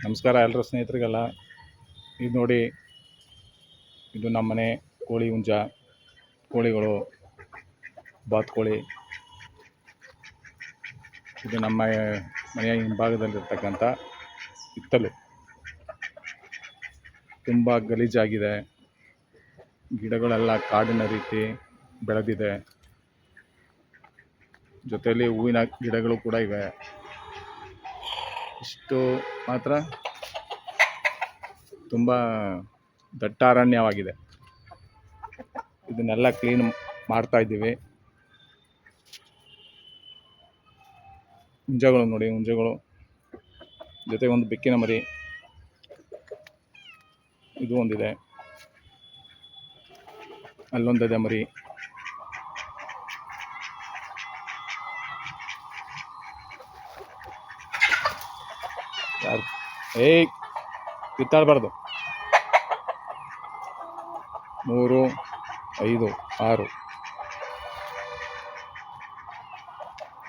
ನಮಸ್ಕಾರ ಎಲ್ಲರೂ ಸ್ನೇಹಿತರಿಗೆಲ್ಲ. ಇದು ನೋಡಿ, ಇದು ನಮ್ಮ ಮನೆ ಕೋಳಿ ಹುಂಜ, ಕೋಳಿಗಳು, ಬಾತುಕೋಳಿ. ಇದು ನಮ್ಮ ಮನೆಯ ಹಿಂಭಾಗದಲ್ಲಿರ್ತಕ್ಕಂಥ ಹಿತ್ತಲು. ತುಂಬ ಗಲೀಜಾಗಿದೆ, ಗಿಡಗಳೆಲ್ಲ ಕಾಡಿನ ರೀತಿ ಬೆಳೆದಿದೆ, ಜೊತೆಯಲ್ಲಿ ಹೂವಿನ ಗಿಡಗಳು ಕೂಡ ಇವೆ. ಇಷ್ಟು ಮಾತ್ರ ತುಂಬ ದಟ್ಟಾರಣ್ಯವಾಗಿದೆ. ಇದನ್ನೆಲ್ಲ ಕ್ಲೀನ್ ಮಾಡ್ತಾ ಇದ್ದೀವಿ. ಹುಂಜಗಳು ನೋಡಿ, ಹುಂಜಗಳು ಜೊತೆ ಒಂದು ಬೆಕ್ಕಿನ ಮರಿ, ಇದು ಒಂದಿದೆ, ಅಲ್ಲೊಂದಿದೆ ಮರಿ. ಕಿತ್ತಾಡಬಾರ್ದು. 3, 5, 6,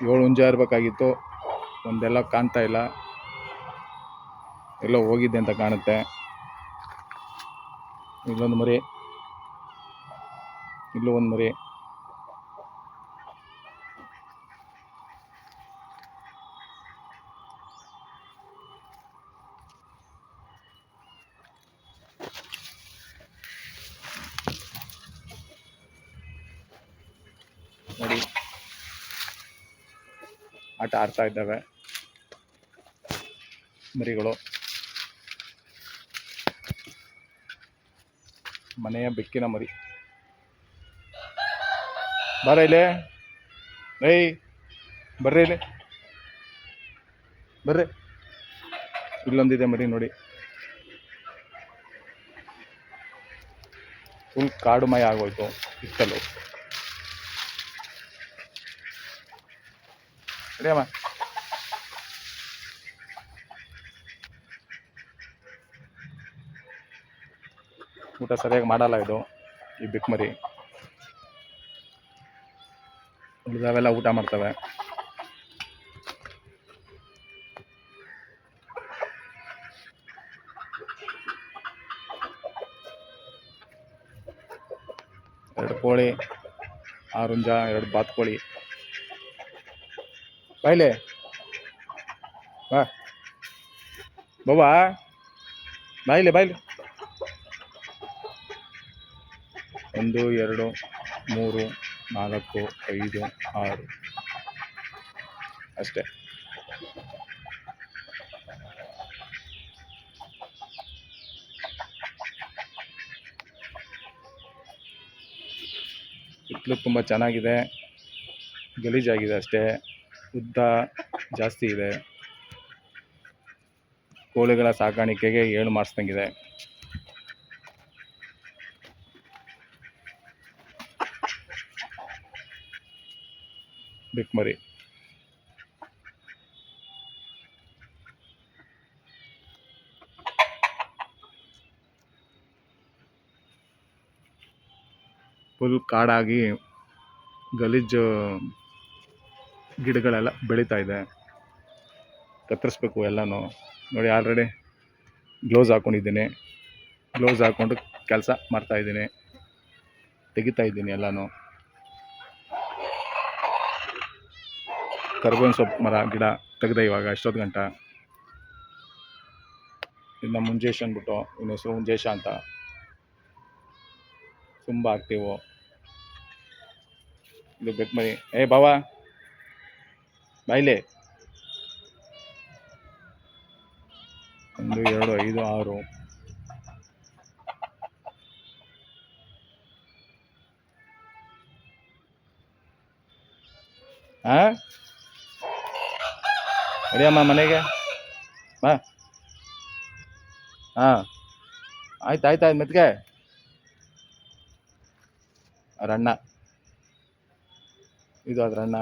7 ಹುಂಜ ಇರಬೇಕಾಗಿತ್ತು. ಒಂದೆಲ್ಲ ಕಾಣ್ತಾ ಇಲ್ಲ, ಎಲ್ಲೋ ಹೋಗಿದ್ದೆ ಅಂತ ಕಾಣುತ್ತೆ. ಇಲ್ಲೊಂದು ಮರಿ, ಇಲ್ಲೂ ಒಂದು ಮರಿ. ನೋಡಿ, ಆಟ ಆಡ್ತಾ ಇದ್ದಾವೆ ಮರಿಗಳು. ಮನೆಯ ಬೆಕ್ಕಿನ ಮರಿ. ಬಾರ ಇಲ್ಲಿ, ಬರ್ರಿ ಇಲ್ಲಿ, ಬರ್ರಿ. ಇಲ್ಲೊಂದಿದೆ ಮರಿ ನೋಡಿ. ಫುಲ್ ಕಾಡುಮಯ ಆಗೋಯ್ತು ಹಿತ್ತಲು. ಅಮ್ಮ, ಊಟ ಸರಿಯಾಗಿ ಮಾಡಲ್ಲ ಇದು, ಈ ಬೆಕ್ಕು ಮರಿ. ಉಳಿದವೆಲ್ಲ ಊಟ ಮಾಡ್ತವೆ. ಎರಡು ಕೋಳಿ, 6 ಹುಂಜ, 2 ಬಾತುಕೋಳಿ. ಬಾಯ್ಲೆ ಬಾ ಬಾಬಾ, ಬಾಯ್ಲೆ 1, 2, 3, 4, 5, 6 ಅಷ್ಟೇ. ಹಿತ್ತಲು ತುಂಬ ಚೆನ್ನಾಗಿದೆ, ಗಲೀಜಾಗಿದೆ ಅಷ್ಟೇ. ಉದ್ದ ಜಾಸ್ತಿ ಇದೆ. ಕೋಳಿಗಳ ಸಾಕಾಣಿಕೆಗೆ 7 ಮಾಡಿಸ್ದಂಗಿದೆ. ಬೆಕ್ಕು ಮರಿ. ಫುಲ್ ಕಾಡಾಗಿ ಗಲೀಜು ಗಿಡಗಳೆಲ್ಲ ಬೆಳೀತಾ ಇದೆ. ಕತ್ತರಿಸ್ಬೇಕು ಎಲ್ಲನೂ. ನೋಡಿ, ಆಲ್ರೆಡಿ ಗ್ಲೌಸ್ ಹಾಕ್ಕೊಂಡಿದ್ದೀನಿ. ಗ್ಲೌಸ್ ಹಾಕ್ಕೊಂಡು ಕೆಲಸ ಮಾಡ್ತಾಯಿದ್ದೀನಿ, ತೆಗಿತಾ ಇದ್ದೀನಿ ಎಲ್ಲನೂ. ಕರ್ಬೇವಿನ ಸೊಪ್ಪು ಮರ ಗಿಡ ತೆಗೆದೆ ಇವಾಗ ಇಷ್ಟೊತ್ತು ಗಂಟ. ಇನ್ನು ಮುಂಜೇಶ್ ಅಂದ್ಬಿಟ್ಟು, ಇನ್ನು ಹೆಸರು ಮುಂಜೇಶ ಅಂತ. ತುಂಬ ಆಕ್ಟಿವು. ಇದು ಬೆಕ್ಕು ಮರಿ. ಬಾವಾ ಬಾಯ್ಲೆ. 1, 2, 5, 6. ಅಡಿಯಮ್ಮ ಮನೆಗೆ ಬಾ. ಆಯ್ತು ಮೆತ್ಗೆ. ಅರಣ್ಣ, ಇದು ಅದ್ರಣ್ಣ.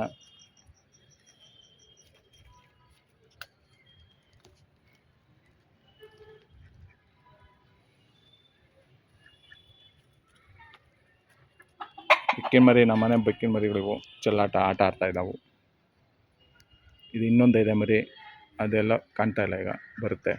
ಬೆಕ್ಕಿನ ಮರಿ, ನಮ್ಮನೆ ಬೆಕ್ಕಿನ ಮರಿಗಳಿವು ಆಟ ಆಡ್ತಾ ಇದ್ದಾವು. ಇದು ಇನ್ನೊಂದು ಇದೆ ಮರಿ, ಅದೆಲ್ಲ ಕಾಣ್ತಾ ಇಲ್ಲ, ಈಗ ಬರುತ್ತೆ.